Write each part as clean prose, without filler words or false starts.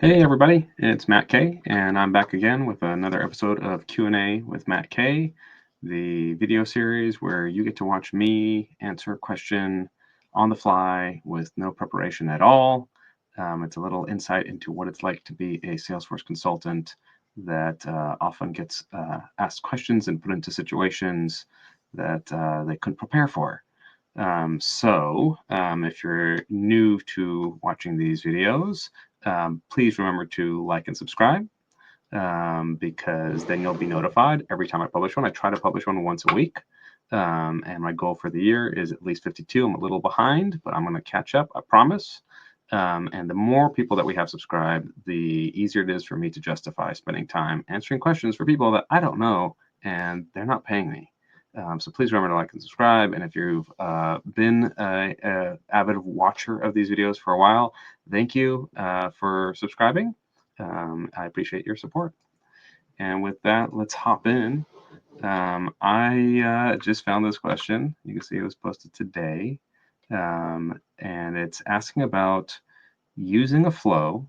Hey everybody, it's Matt K, and I'm back again with another episode of Q&A with Matt K, the video series where you get to watch me answer a question on the fly with no preparation at all. It's a little insight into what it's like to be a Salesforce consultant that often gets asked questions and put into situations that they couldn't prepare for. If you're new to watching these videos, please remember to like and subscribe because then you'll be notified every time I publish one. I try to publish one once a week. And my goal for the year is at least 52. I'm a little behind, but I'm going to catch up, I promise. And the more people that we have subscribed, the easier it is for me to justify spending time answering questions for people that I don't know and they're not paying me. So please remember to like and subscribe. And if you've been an avid watcher of these videos for a while, thank you for subscribing. I appreciate your support. And with that, let's hop in. I just found this question. You can see it was posted today. And it's asking about using a flow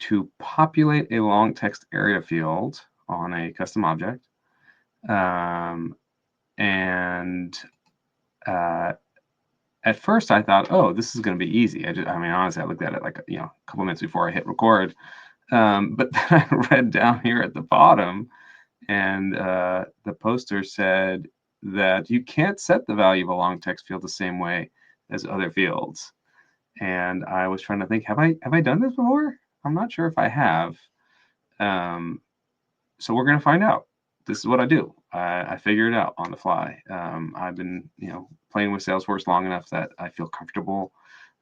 to populate a long text area field on a custom object. At first I thought, oh, this is going to be easy. Honestly, I looked at it like, a couple minutes before I hit record. But then I read down here at the bottom, and the poster said that you can't set the value of a long text field the same way as other fields. And I was trying to think, have I done this before? I'm not sure if I have. So we're going to find out. This is what I do. I figure it out on the fly. I've been, playing with Salesforce long enough that I feel comfortable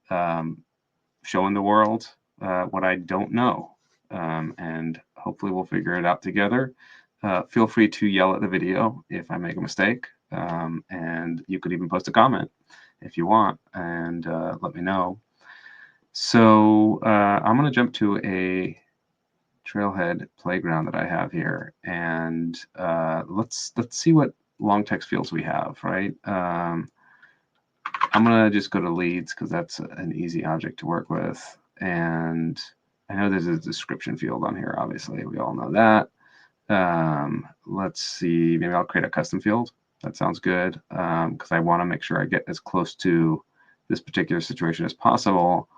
showing the world what I don't know, and hopefully we'll figure it out together. Feel free to yell at the video if I make a mistake, and you could even post a comment if you want and let me know. So I'm going to jump to a Trailhead playground that I have here, and let's see what long text fields we have, right? I'm gonna just go to leads because that's an easy object to work with, and I know there's a description field on here. Obviously, we all know that. Let's see, maybe I'll create a custom field. That sounds good because I want to make sure I get as close to this particular situation as possible,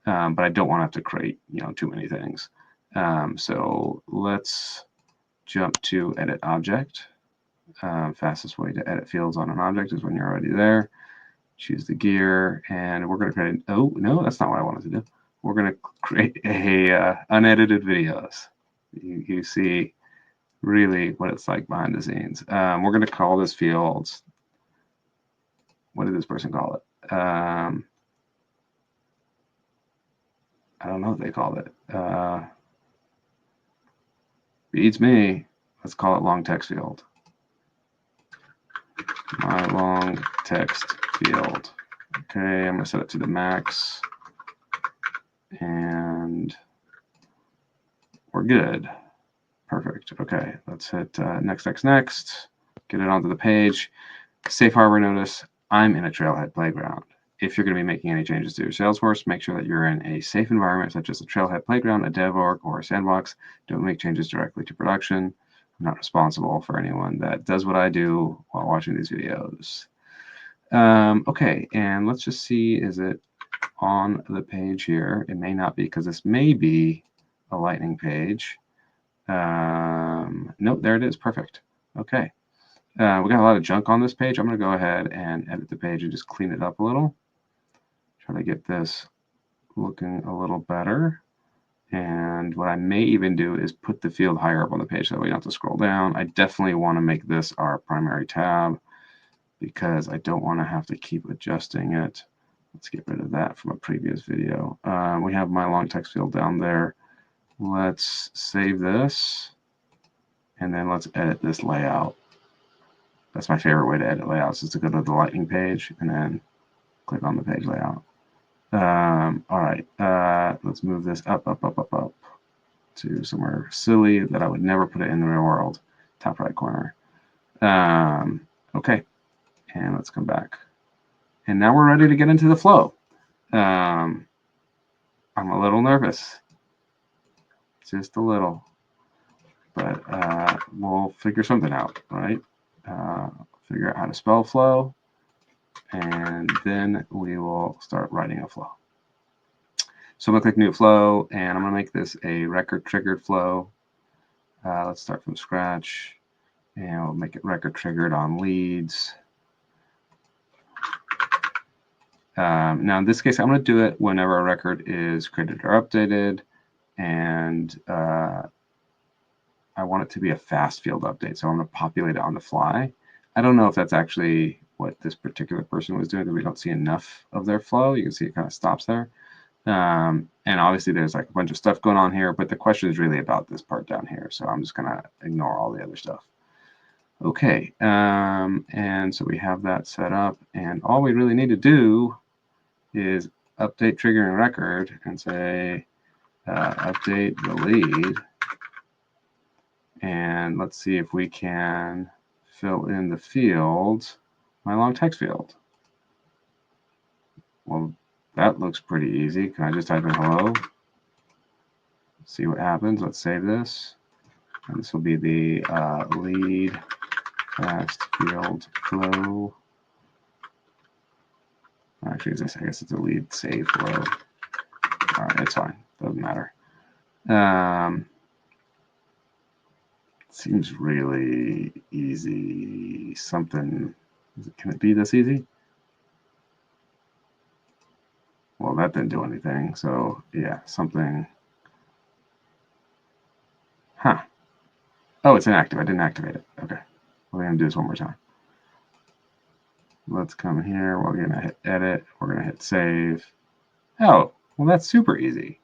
but I don't want to have to create too many things. So let's jump to edit object. Fastest way to edit fields on an object is when you're already there. Choose the gear, and we're going to create oh no, that's not what I wanted to do. We're going to create a unedited videos. You see really what it's like behind the scenes. We're going to call this field, what did this person call it? I don't know what they called it. Beats me. Let's call it long text field. My long text field. Okay, I'm going to set it to the max. And we're good. Perfect. Okay, let's hit next, get it onto the page. Safe harbor notice, I'm in a Trailhead playground. If you're going to be making any changes to your Salesforce, make sure that you're in a safe environment such as a Trailhead playground, a dev org, or a sandbox. Don't make changes directly to production. I'm not responsible for anyone that does what I do while watching these videos. Okay, and let's just see, is it on the page here? It may not be because this may be a Lightning page. Nope, there it is. Perfect. Okay. We got a lot of junk on this page. I'm going to go ahead and edit the page and just clean it up a little. Try to get this looking a little better. And what I may even do is put the field higher up on the page so that we don't have to scroll down. I definitely want to make this our primary tab because I don't want to have to keep adjusting it. Let's get rid of that from a previous video. We have my long text field down there. Let's save this, and then let's edit this layout. That's my favorite way to edit layouts, is to go to the Lightning page and then click on the page layout. All right, let's move this up to somewhere silly that I would never put it in the real world, top right corner. Okay, and let's come back. And now we're ready to get into the flow. I'm a little nervous. just a little. But we'll figure something out, right? Figure out how to spell flow, and then we will start writing a flow. So I'm going to click New Flow, and I'm going to make this a record-triggered flow. Let's start from scratch, and we'll make it record-triggered on leads. Now, in this case, I'm going to do it whenever a record is created or updated, and I want it to be a fast field update, so I'm going to populate it on the fly. I don't know if that's actually what this particular person was doing, because we don't see enough of their flow. You can see it kind of stops there. And obviously there's like a bunch of stuff going on here, but the question is really about this part down here. So I'm just going to ignore all the other stuff. Okay, and so we have that set up, and all we really need to do is update triggering record and say update the lead. And let's see if we can fill in the field, my long text field. Well, that looks pretty easy. Can I just type in hello? See what happens. Let's save this. And this will be the lead fast field flow. Actually, I guess it's a lead save flow. All right, it's fine. Doesn't matter. Seems really easy. Something, can it be this easy? Well, that didn't do anything. So yeah, something. Huh. Oh, it's inactive. I didn't activate it. Okay. We're going to do this one more time. Let's come here. We're going to hit edit. We're going to hit save. Oh, well, that's super easy.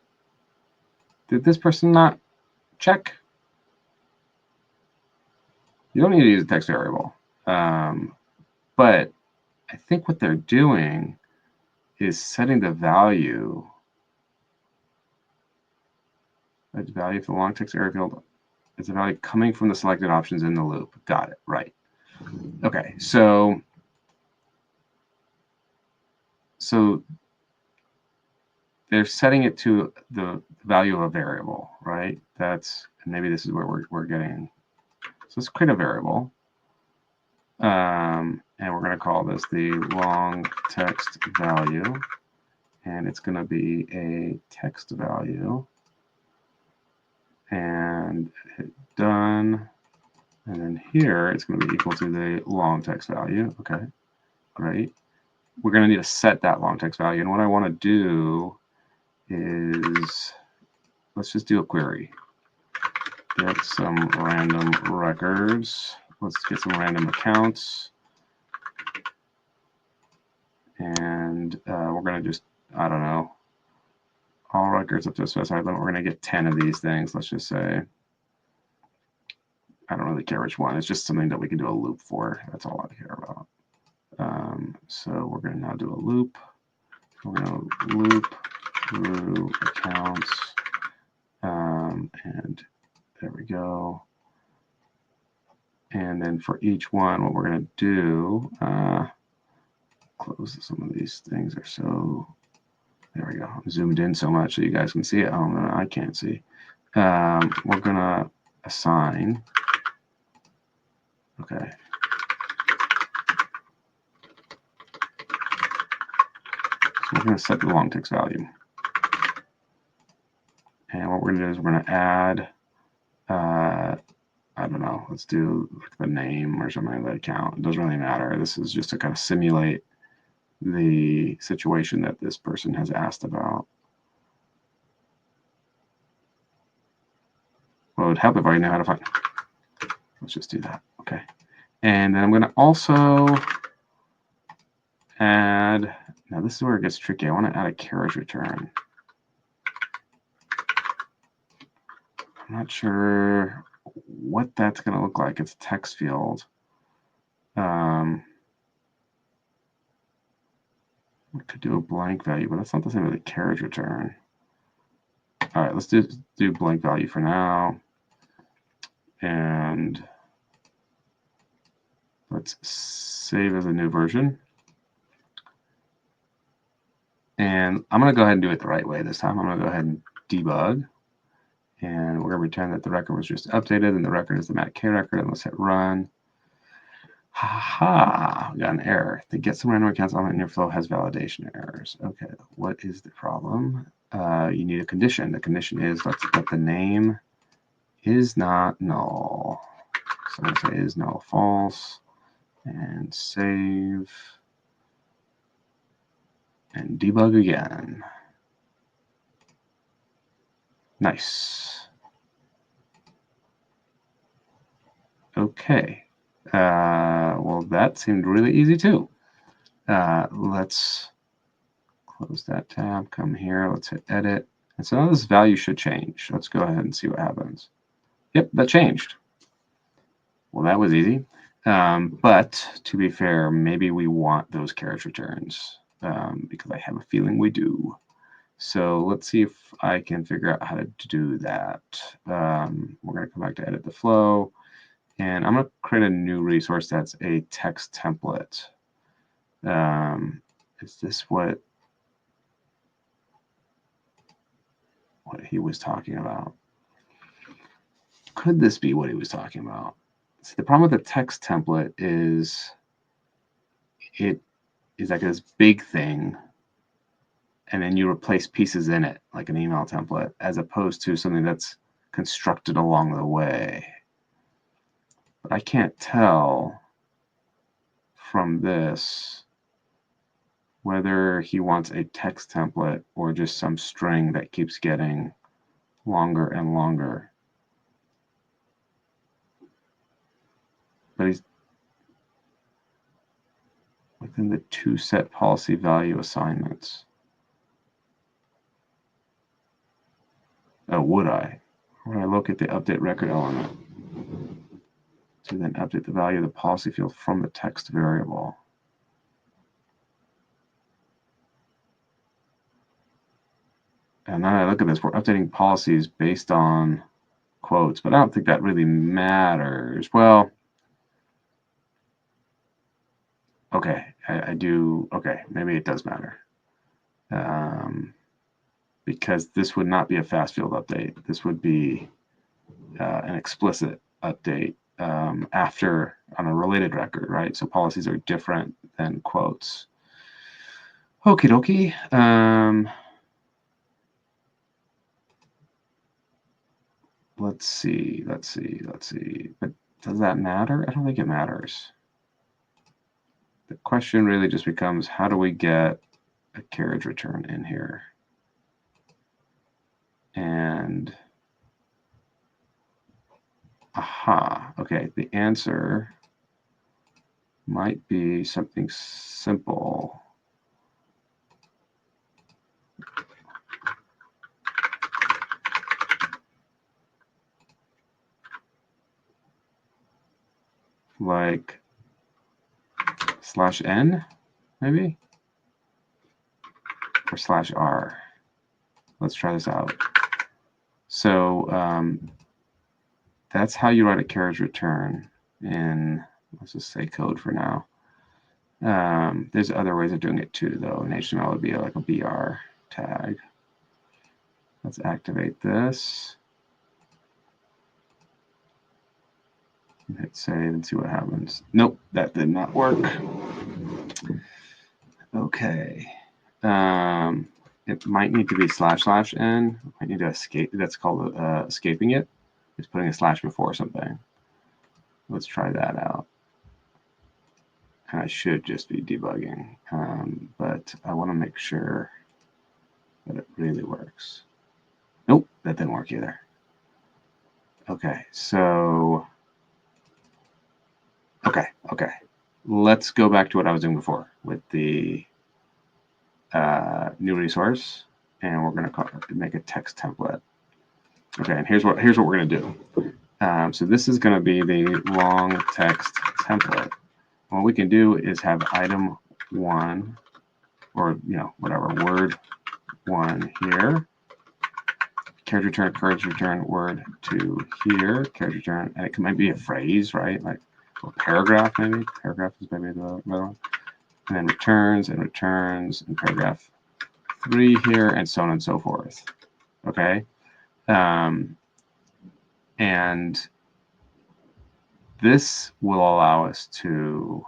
Did this person not check? You don't need to use a text variable. But I think what they're doing is setting the value. That value for the long text area field is the value coming from the selected options in the loop. Got it. Right. Okay. So they're setting it to the value of a variable, right? That's, and maybe this is where we're getting. So let's create a variable. And we're going to call this the long text value. And it's going to be a text value. And hit done. And then here it's going to be equal to the long text value. Okay, great. We're going to need to set that long text value. And what I want to do is, let's just do a query. Get some random records. Let's get some random accounts. And we're going to just, I don't know, all records up to a specified limit. We're going to get 10 of these things. Let's just say, I don't really care which one. It's just something that we can do a loop for. That's all I care about. So we're going to now do a loop. We're going to loop through accounts. And there we go. And then for each one, what we're going to do, close some of these things are so, there we go. I'm zoomed in so much so you guys can see it. Oh, no, I can't see. We're going to assign. Okay. So we're going to set the long text value. And what we're going to do is we're going to add, I don't know, let's do like the name or something like the account. It doesn't really matter. This is just to kind of simulate the situation that this person has asked about. Well, it would help if I knew how to find. Let's just do that. Okay. And then I'm going to also add, now this is where it gets tricky. I want to add a carriage return. I'm not sure what that's going to look like. It's a text field. We could do a blank value, but that's not the same as a carriage return. All right, let's do blank value for now. And let's save as a new version. And I'm going to go ahead and do it the right way this time. I'm going to go ahead and debug. And we're going to return that the record was just updated, and the record is the Matt K record, and let's hit run. Ha! We got an error. The get some random accounts element in your flow has validation errors. Okay, what is the problem? You need a condition. The condition is let's let the name is not null. So let's say is null false, and save, and debug again. Nice. Okay. Well, that seemed really easy too. Let's close that tab, come here, let's hit edit. And so now this value should change. Let's go ahead and see what happens. Yep, that changed. Well, that was easy. But to be fair, maybe we want those carriage returns because I have a feeling we do. So let's see if I can figure out how to do that. We're going to come back to edit the flow. And I'm going to create a new resource that's a text template. Is this what he was talking about? Could this be what he was talking about? See, the problem with the text template is it is like this big thing, and then you replace pieces in it, like an email template, as opposed to something that's constructed along the way. But I can't tell from this whether he wants a text template or just some string that keeps getting longer and longer. But he's within the two set policy value assignments. Oh, would I? Would I look at the update record element to then update the value of the policy field from the text variable? And now I look at this, we're updating policies based on quotes, but I don't think that really matters. Well, okay, I do. Okay, maybe it does matter. Because this would not be a fast field update. This would be an explicit update after on a related record, right? So policies are different than quotes. Okie dokie. Let's see. But does that matter? I don't think it matters. The question really just becomes, how do we get a carriage return in here? And aha, okay, the answer might be something simple. Like /n, maybe? Or /r. Let's try this out. So that's how you write a carriage return in, let's just say code for now. There's other ways of doing it too, though. In HTML, it would be like a BR tag. Let's activate this. Hit save and see what happens. Nope, that did not work. Okay. It might need to be /n. I need to escape. That's called escaping it. It's putting a slash before something. Let's try that out. And I should just be debugging, but I want to make sure that it really works. Nope, that didn't work either. Okay, so okay. Let's go back to what I was doing before with the new resource, and we're going to make a text template. Okay, and here's what we're going to do. So this is going to be the long text template. What we can do is have item 1, or whatever, word 1 here, carriage return word 2 here, carriage return, and it might be a phrase, right? Like a paragraph, maybe. Paragraph is maybe the other one. And then returns, and paragraph 3 here, and so on and so forth. Okay. And this will allow us to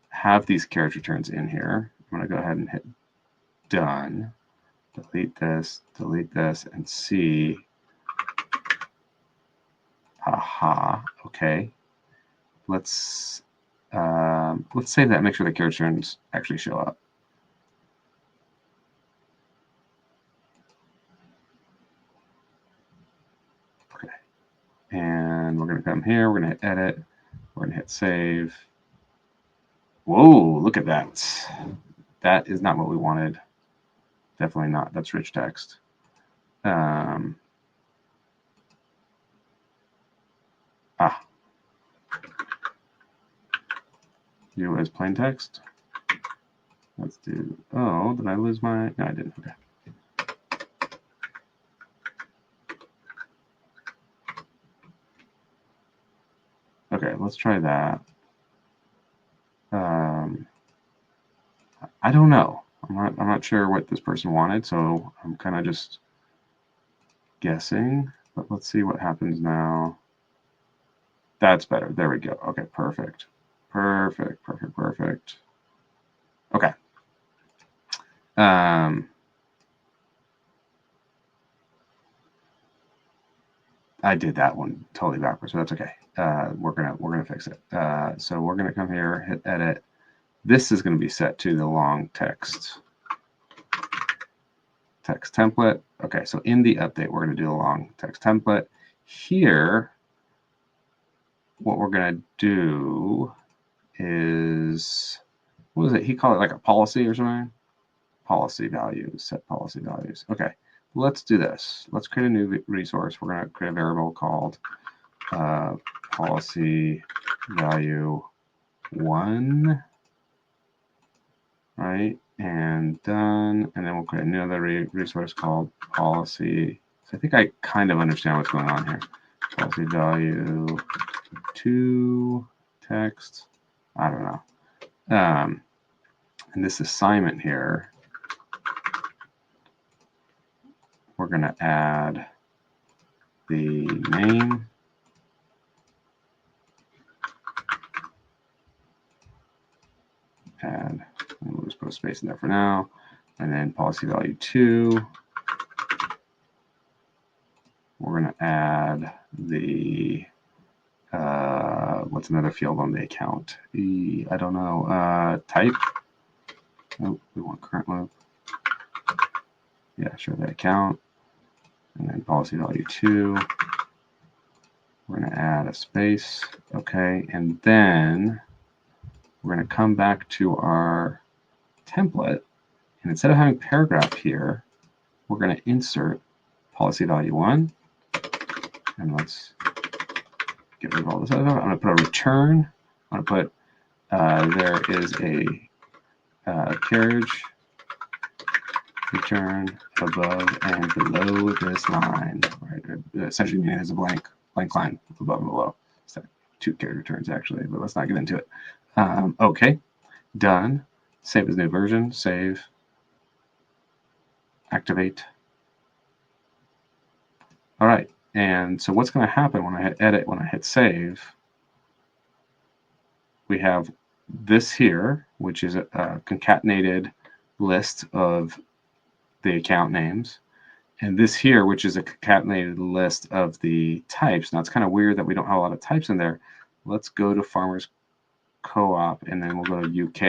have these character returns in here. I'm going to go ahead and hit done, delete this, and see. Aha, okay. Let's save that, make sure the character returns actually show up. Okay. And we're going to come here, we're going to hit edit, we're going to hit save. Whoa, look at that. That is not what we wanted. Definitely not. That's rich text. View as plain text. Let's do, oh, did I lose my, no, I didn't. Okay. Okay, let's try that. I don't know. I'm not sure what this person wanted, so I'm kind of just guessing. But let's see what happens now. That's better. There we go. Okay, perfect. Perfect. Okay. I did that one totally backwards, but that's okay. We're gonna fix it. So we're gonna come here, hit edit. This is going to be set to the long text template. Okay, so in the update, we're going to do the long text template. Here, what we're going to do is, what was it? He called it like a policy or something? Policy values, set policy values. Okay, let's do this. Let's create a new resource. We're going to create a variable called policy value 1. Right, and done, and then we'll create another resource called policy. So I think I kind of understand what's going on here. Policy value 2 text. I don't know. And this assignment here, we're going to add the name. Add. We'll just put a space in there for now. And then policy value 2. We're going to add the, what's another field on the account? I don't know. Type. Oh, we want current loop. Yeah, sure, the account. And then policy value 2. We're going to add a space. Okay, and then we're going to come back to our template, and instead of having paragraph here, we're going to insert policy value 1, and let's get rid of all this other stuff. I'm going to put a return. I'm going to put there is a carriage return above and below this line, right? Essentially meaning there's a blank line above and below. So 2 carriage returns actually, but let's not get into it. Okay, done. Save as new version, save, activate. All right, and so what's going to happen when I hit edit, when I hit save, we have this here, which is a concatenated list of the account names, and this here, which is a concatenated list of the types. Now, it's kind of weird that we don't have a lot of types in there. Let's go to Farmers Co-op, and then we'll go to UK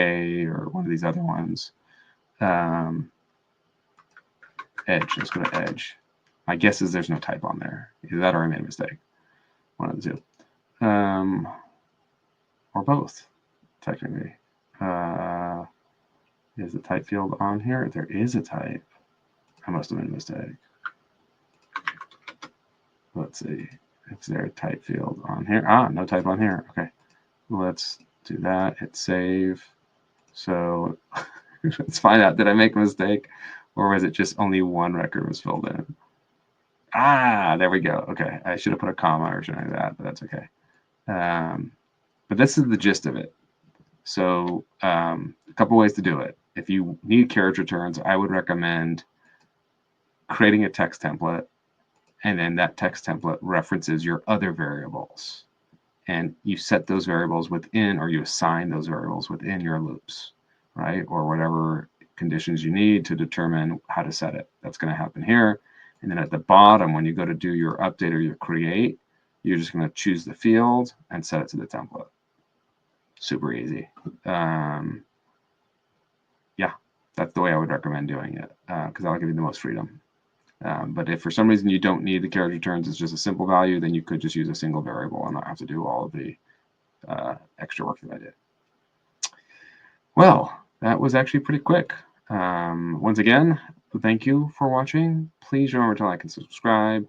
or one of these other ones. Edge, let's go to Edge. My guess is there's no type on there. Either that or I made a mistake. One of the two. Or both, technically. Is the type field on here? There is a type. I must have made a mistake. Let's see. Is there a type field on here? Ah, no type on here. Okay. Let's do that. Hit save. So let's find out. Did I make a mistake? Or was it just only one record was filled in? Ah, there we go. Okay. I should have put a comma or something like that, but that's okay. But this is the gist of it. So a couple ways to do it. If you need carriage returns, I would recommend creating a text template and then that text template references your other variables. And you set those variables within, or you assign those variables within your loops, right? Or whatever conditions you need to determine how to set it. That's going to happen here. And then at the bottom, when you go to do your update or your create, you're just going to choose the field and set it to the template. Super easy. Yeah, that's the way I would recommend doing it, because that'll give you the most freedom. But if for some reason you don't need the carriage returns, it's just a simple value, then you could just use a single variable and not have to do all of the extra work that I did. Well, that was actually pretty quick. Once again, thank you for watching. Please remember to like and subscribe.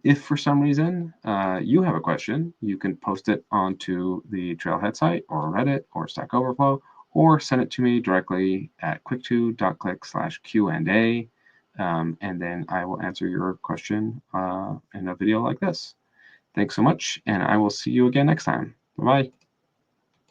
If for some reason you have a question, you can post it onto the Trailhead site or Reddit or Stack Overflow, or send it to me directly at quick2.click/Q&A. And then I will answer your question in a video like this. Thanks so much, and I will see you again next time. Bye-bye.